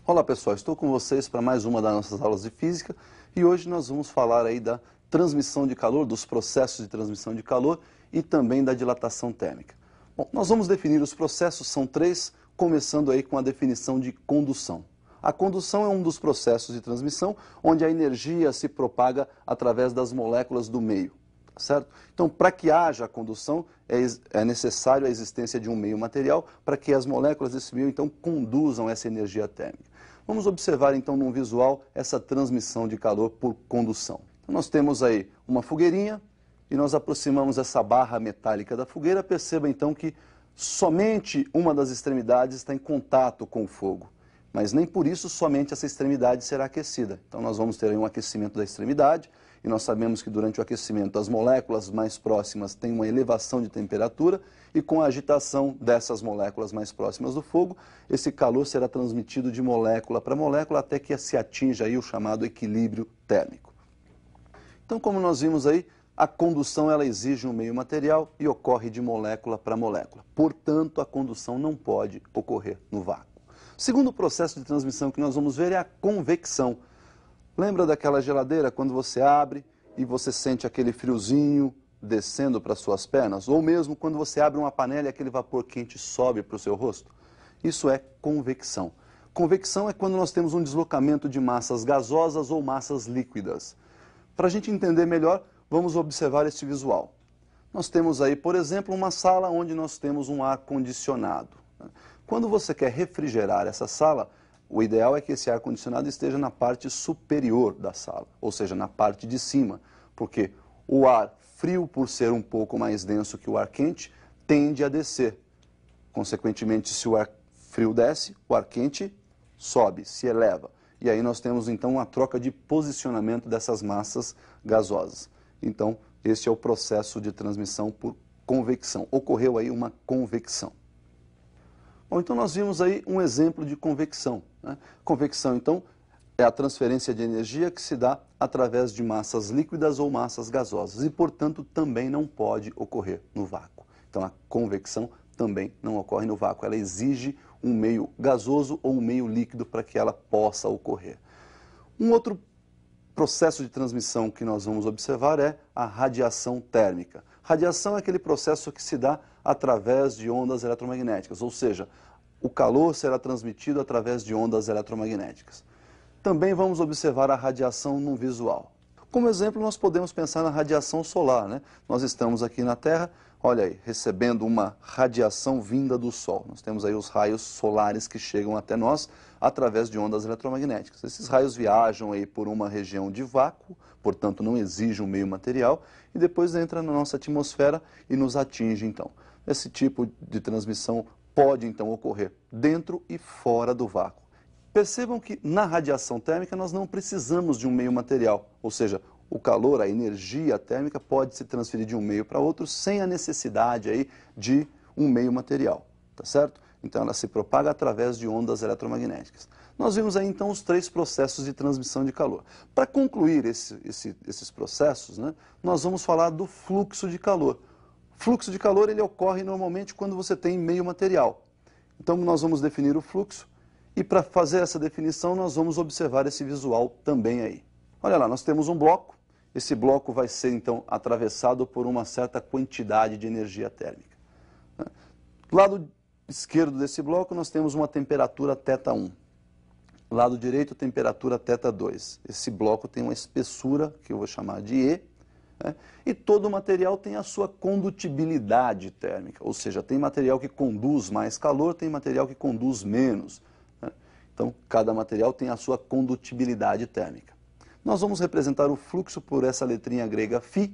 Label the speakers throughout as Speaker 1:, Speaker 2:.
Speaker 1: Olá pessoal, estou com vocês para mais uma das nossas aulas de física e hoje nós vamos falar aí da transmissão de calor, dos processos de transmissão de calor e também da dilatação térmica. Bom, nós vamos definir os processos, são três, começando aí com a definição de condução. A condução é um dos processos de transmissão onde a energia se propaga através das moléculas do meio. Certo? Então, para que haja condução, é necessário a existência de um meio material para que as moléculas desse meio, então, conduzam essa energia térmica. Vamos observar, então, num visual, essa transmissão de calor por condução. Então, nós temos aí uma fogueirinha e nós aproximamos essa barra metálica da fogueira. Perceba, então, que somente uma das extremidades está em contato com o fogo. Mas nem por isso somente essa extremidade será aquecida. Então, nós vamos ter aí um aquecimento da extremidade. E nós sabemos que durante o aquecimento as moléculas mais próximas têm uma elevação de temperatura e com a agitação dessas moléculas mais próximas do fogo, esse calor será transmitido de molécula para molécula até que se atinja aí o chamado equilíbrio térmico. Então, como nós vimos aí, a condução ela exige um meio material e ocorre de molécula para molécula. Portanto, a condução não pode ocorrer no vácuo. O segundo processo de transmissão que nós vamos ver é a convecção. Lembra daquela geladeira quando você abre e você sente aquele friozinho descendo para suas pernas? Ou mesmo quando você abre uma panela e aquele vapor quente sobe para o seu rosto? Isso é convecção. Convecção é quando nós temos um deslocamento de massas gasosas ou massas líquidas. Para a gente entender melhor, vamos observar este visual. Nós temos aí, por exemplo, uma sala onde nós temos um ar-condicionado. Quando você quer refrigerar essa sala, o ideal é que esse ar-condicionado esteja na parte superior da sala, ou seja, na parte de cima, porque o ar frio, por ser um pouco mais denso que o ar quente, tende a descer. Consequentemente, se o ar frio desce, o ar quente sobe, se eleva. E aí nós temos então uma troca de posicionamento dessas massas gasosas. Então, este é o processo de transmissão por convecção. Ocorreu aí uma convecção. Bom, então nós vimos aí um exemplo de convecção. Convecção, então, é a transferência de energia que se dá através de massas líquidas ou massas gasosas e, portanto, também não pode ocorrer no vácuo. Então, a convecção também não ocorre no vácuo. Ela exige um meio gasoso ou um meio líquido para que ela possa ocorrer. Um outro processo de transmissão que nós vamos observar é a radiação térmica. Radiação é aquele processo que se dá através de ondas eletromagnéticas, ou seja, o calor será transmitido através de ondas eletromagnéticas. Também vamos observar a radiação no visual. Como exemplo, nós podemos pensar na radiação solar, né? Nós estamos aqui na Terra, olha aí, recebendo uma radiação vinda do Sol. Nós temos aí os raios solares que chegam até nós através de ondas eletromagnéticas. Esses raios viajam aí por uma região de vácuo, portanto não exige um meio material, e depois entra na nossa atmosfera e nos atinge então. Esse tipo de transmissão pode então ocorrer dentro e fora do vácuo. Percebam que na radiação térmica nós não precisamos de um meio material, ou seja, o calor, a energia térmica pode se transferir de um meio para outro sem a necessidade aí de um meio material, tá certo? Então ela se propaga através de ondas eletromagnéticas. Nós vimos aí então os três processos de transmissão de calor. Para concluir esses processos, né, nós vamos falar do fluxo de calor. Fluxo de calor ele ocorre normalmente quando você tem meio material. Então nós vamos definir o fluxo e para fazer essa definição nós vamos observar esse visual também aí. Olha lá, nós temos um bloco, esse bloco vai ser então atravessado por uma certa quantidade de energia térmica. Do lado esquerdo desse bloco nós temos uma temperatura θ1. Lado direito, temperatura θ2. Esse bloco tem uma espessura que eu vou chamar de E, e todo material tem a sua condutibilidade térmica, ou seja, tem material que conduz mais calor, tem material que conduz menos. Então, cada material tem a sua condutibilidade térmica. Nós vamos representar o fluxo por essa letrinha grega φ,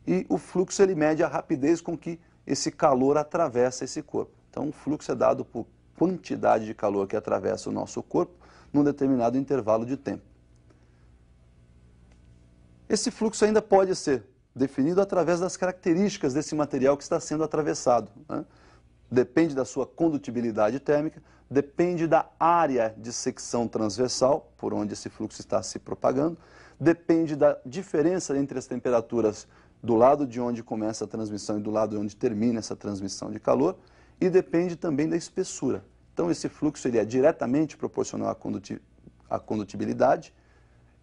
Speaker 1: e o fluxo ele mede a rapidez com que esse calor atravessa esse corpo. Então, o fluxo é dado por quantidade de calor que atravessa o nosso corpo num determinado intervalo de tempo. Esse fluxo ainda pode ser definido através das características desse material que está sendo atravessado. Depende da sua condutibilidade térmica, depende da área de secção transversal, por onde esse fluxo está se propagando, depende da diferença entre as temperaturas do lado de onde começa a transmissão e do lado de onde termina essa transmissão de calor, e depende também da espessura. Então, esse fluxo ele é diretamente proporcional à condutibilidade,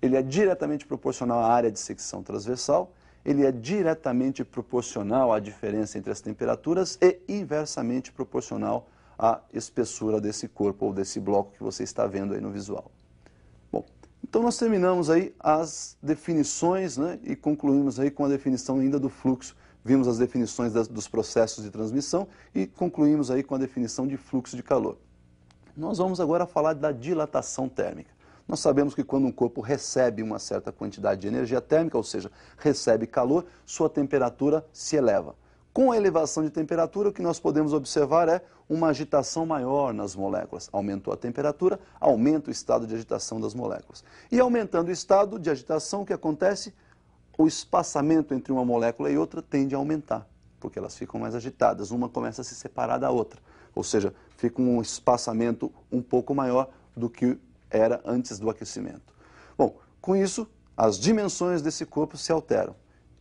Speaker 1: ele é diretamente proporcional à área de secção transversal, ele é diretamente proporcional à diferença entre as temperaturas e inversamente proporcional à espessura desse corpo ou desse bloco que você está vendo aí no visual. Bom, então nós terminamos aí as definições, né, e concluímos aí com a definição ainda do fluxo. Vimos as definições dos processos de transmissão e concluímos aí com a definição de fluxo de calor. Nós vamos agora falar da dilatação térmica. Nós sabemos que quando um corpo recebe uma certa quantidade de energia térmica, ou seja, recebe calor, sua temperatura se eleva. Com a elevação de temperatura, o que nós podemos observar é uma agitação maior nas moléculas. Aumentou a temperatura, aumenta o estado de agitação das moléculas. E aumentando o estado de agitação, o que acontece? O espaçamento entre uma molécula e outra tende a aumentar, porque elas ficam mais agitadas, uma começa a se separar da outra. Ou seja, fica um espaçamento um pouco maior do que era antes do aquecimento. Bom, com isso, as dimensões desse corpo se alteram.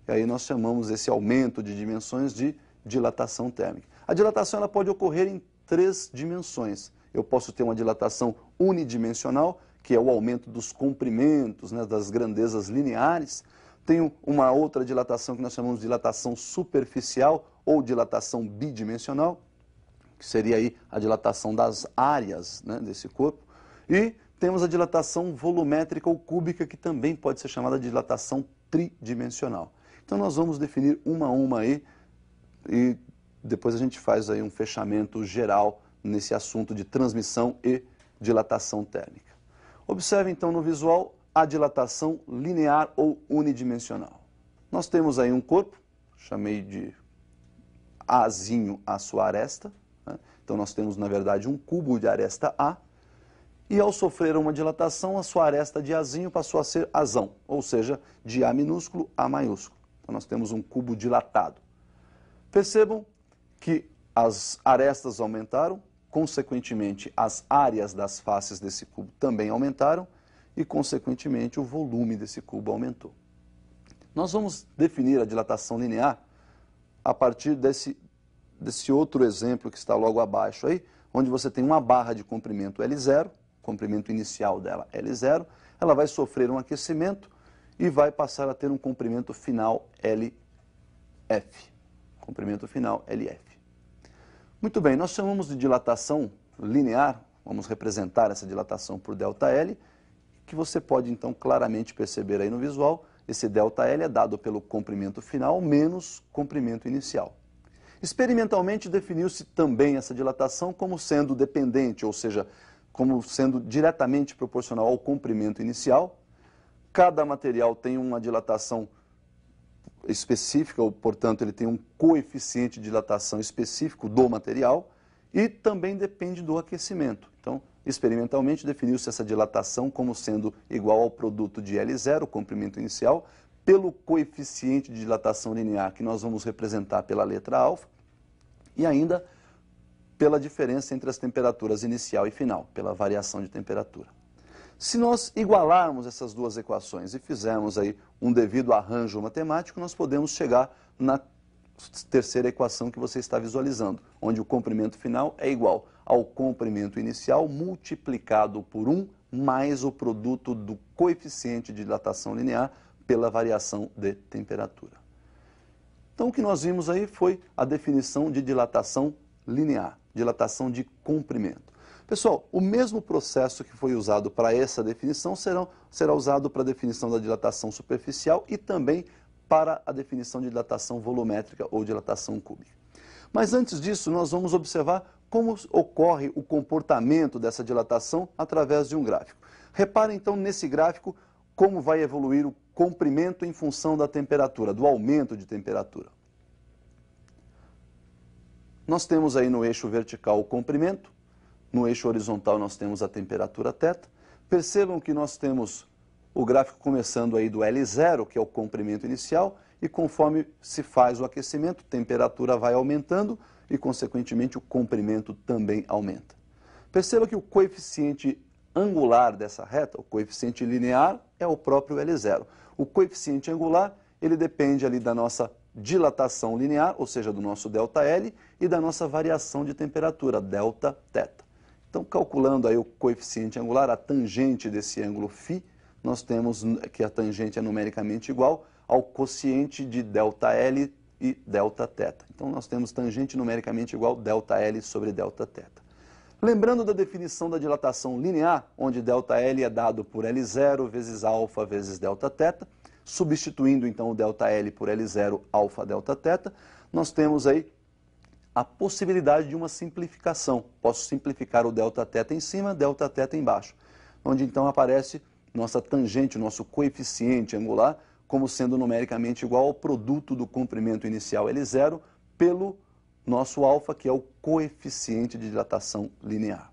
Speaker 1: E aí nós chamamos esse aumento de dimensões de dilatação térmica. A dilatação ela pode ocorrer em 3 dimensões. Eu posso ter uma dilatação unidimensional, que é o aumento dos comprimentos, né, das grandezas lineares. Tenho uma outra dilatação que nós chamamos de dilatação superficial ou dilatação bidimensional, que seria aí a dilatação das áreas, né, desse corpo. E temos a dilatação volumétrica ou cúbica, que também pode ser chamada de dilatação tridimensional. Então nós vamos definir uma a uma aí e depois a gente faz aí um fechamento geral nesse assunto de transmissão e dilatação térmica. Observe então no visual a dilatação linear ou unidimensional. Nós temos aí um corpo, chamei de Azinho a sua aresta, né? Então nós temos na verdade um cubo de aresta A, e ao sofrer uma dilatação, a sua aresta de Azinho passou a ser Azão, ou seja, de A minúsculo a maiúsculo. Então nós temos um cubo dilatado. Percebam que as arestas aumentaram, consequentemente as áreas das faces desse cubo também aumentaram e consequentemente o volume desse cubo aumentou. Nós vamos definir a dilatação linear a partir desse outro exemplo que está logo abaixo aí, onde você tem uma barra de comprimento L0, comprimento inicial dela L0, ela vai sofrer um aquecimento e vai passar a ter um comprimento final LF. Comprimento final LF. Muito bem, nós chamamos de dilatação linear, vamos representar essa dilatação por ΔL, que você pode então claramente perceber aí no visual, esse ΔL é dado pelo comprimento final menos comprimento inicial. Experimentalmente definiu-se também essa dilatação como sendo dependente, ou seja, como sendo diretamente proporcional ao comprimento inicial. Cada material tem uma dilatação específica, ou, portanto, ele tem um coeficiente de dilatação específico do material e também depende do aquecimento. Então, experimentalmente definiu-se essa dilatação como sendo igual ao produto de L0, o comprimento inicial, pelo coeficiente de dilatação linear, que nós vamos representar pela letra alfa, e ainda pela diferença entre as temperaturas inicial e final, pela variação de temperatura. Se nós igualarmos essas duas equações e fizermos aí um devido arranjo matemático, nós podemos chegar na terceira equação que você está visualizando, onde o comprimento final é igual ao comprimento inicial multiplicado por 1 mais o produto do coeficiente de dilatação linear pela variação de temperatura. Então o que nós vimos aí foi a definição de dilatação linear, dilatação de comprimento. Pessoal, o mesmo processo que foi usado para essa definição será usado para a definição da dilatação superficial e também para a definição de dilatação volumétrica ou dilatação cúbica. Mas antes disso, nós vamos observar como ocorre o comportamento dessa dilatação através de um gráfico. Reparem então nesse gráfico como vai evoluir o comprimento em função da temperatura, do aumento de temperatura. Nós temos aí no eixo vertical o comprimento, no eixo horizontal nós temos a temperatura θ. Percebam que nós temos o gráfico começando aí do L0, que é o comprimento inicial, e conforme se faz o aquecimento, a temperatura vai aumentando e, consequentemente, o comprimento também aumenta. Perceba que o coeficiente angular dessa reta, o coeficiente linear, é o próprio L0. O coeficiente angular, ele depende ali da nossa dilatação linear, ou seja, do nosso ΔL, e da nossa variação de temperatura, Δθ. Então, calculando aí o coeficiente angular, a tangente desse ângulo φ, nós temos que a tangente é numericamente igual ao quociente de ΔL e Δθ. Então, nós temos tangente numericamente igual a ΔL sobre Δθ. Lembrando da definição da dilatação linear, onde ΔL é dado por L0 vezes alfa vezes Δθ, substituindo então o ΔL por L0 alfa Δθ, nós temos aí a possibilidade de uma simplificação. Posso simplificar o Δθ em cima, Δθ embaixo, onde então aparece nossa tangente, o nosso coeficiente angular, como sendo numericamente igual ao produto do comprimento inicial L0 pelo nosso alfa, que é o coeficiente de dilatação linear.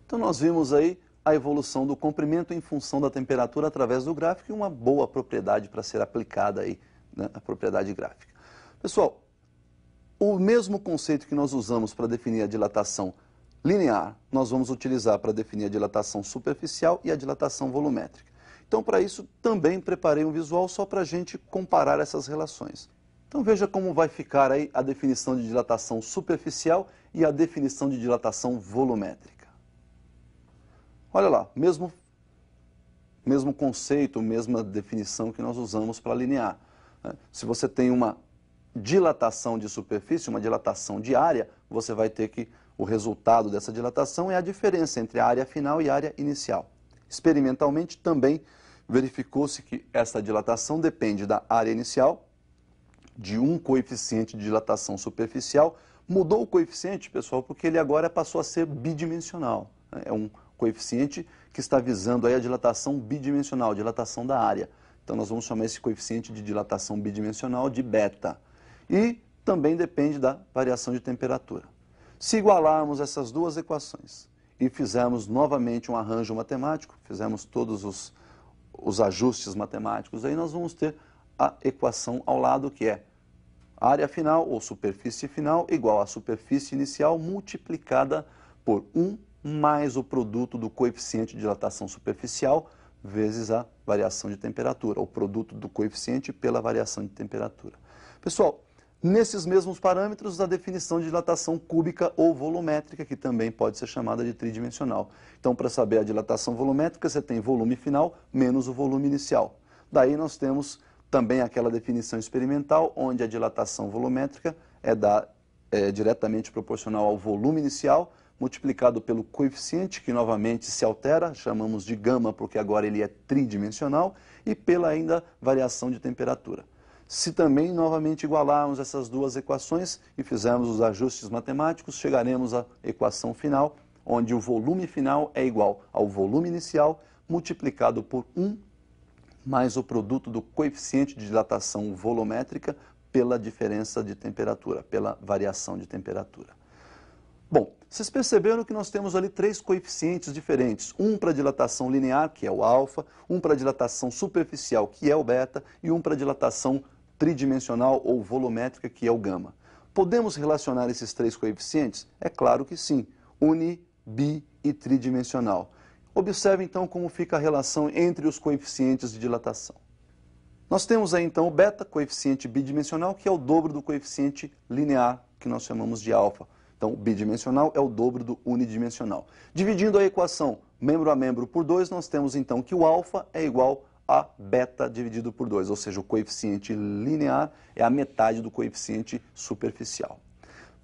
Speaker 1: Então nós vimos aí a evolução do comprimento em função da temperatura através do gráfico e uma boa propriedade para ser aplicada aí, né, a propriedade gráfica. Pessoal, o mesmo conceito que nós usamos para definir a dilatação linear, nós vamos utilizar para definir a dilatação superficial e a dilatação volumétrica. Então, para isso, também preparei um visual só para a gente comparar essas relações. Então, veja como vai ficar aí a definição de dilatação superficial e a definição de dilatação volumétrica. Olha lá, mesmo conceito, mesma definição que nós usamos para linear, né? Se você tem uma dilatação de superfície, uma dilatação de área, você vai ter que o resultado dessa dilatação é a diferença entre a área final e a área inicial. Experimentalmente também verificou-se que essa dilatação depende da área inicial, de um coeficiente de dilatação superficial. Mudou o coeficiente, pessoal, porque ele agora passou a ser bidimensional. É um coeficiente que está visando aí a dilatação bidimensional, dilatação da área. Então nós vamos chamar esse coeficiente de dilatação bidimensional de beta. E também depende da variação de temperatura. Se igualarmos essas duas equações e fizermos novamente um arranjo matemático, fizermos todos os ajustes matemáticos, aí nós vamos ter a equação ao lado, que é área final ou superfície final igual a superfície inicial multiplicada por 1 mais o produto do coeficiente de dilatação superficial vezes a variação de temperatura, o produto do coeficiente pela variação de temperatura. Pessoal, nesses mesmos parâmetros, a definição de dilatação cúbica ou volumétrica, que também pode ser chamada de tridimensional. Então, para saber a dilatação volumétrica, você tem volume final menos o volume inicial. Daí nós temos também aquela definição experimental, onde a dilatação volumétrica é diretamente proporcional ao volume inicial, multiplicado pelo coeficiente, que novamente se altera, chamamos de gama, porque agora ele é tridimensional, e pela ainda variação de temperatura. Se também novamente igualarmos essas duas equações e fizermos os ajustes matemáticos, chegaremos à equação final, onde o volume final é igual ao volume inicial, multiplicado por 1 mais o produto do coeficiente de dilatação volumétrica pela diferença de temperatura, pela variação de temperatura. Bom, vocês perceberam que nós temos ali três coeficientes diferentes, um para dilatação linear, que é o alfa, um para dilatação superficial, que é o beta, e um para dilatação tridimensional ou volumétrica, que é o gama. Podemos relacionar esses três coeficientes? É claro que sim, uni, bi e tridimensional. Observe então como fica a relação entre os coeficientes de dilatação. Nós temos aí então o beta, coeficiente bidimensional, que é o dobro do coeficiente linear, que nós chamamos de alfa. Então, o bidimensional é o dobro do unidimensional. Dividindo a equação membro a membro por 2, nós temos então que o alfa é igual a beta dividido por 2, ou seja, o coeficiente linear é a metade do coeficiente superficial.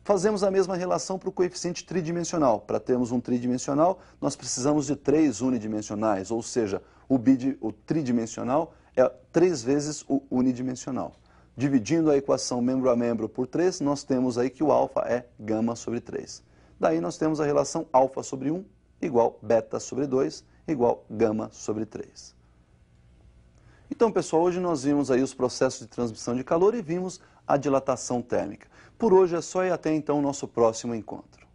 Speaker 1: Fazemos a mesma relação para o coeficiente tridimensional. Para termos um tridimensional, nós precisamos de 3 unidimensionais, ou seja, o tridimensional é 3 vezes o unidimensional. Dividindo a equação membro a membro por 3, nós temos aí que o alfa é gama sobre 3. Daí nós temos a relação alfa sobre 1 igual beta sobre 2 igual gama sobre 3. Então, pessoal, hoje nós vimos aí os processos de transmissão de calor e vimos a dilatação térmica. Por hoje é só e até então o nosso próximo encontro.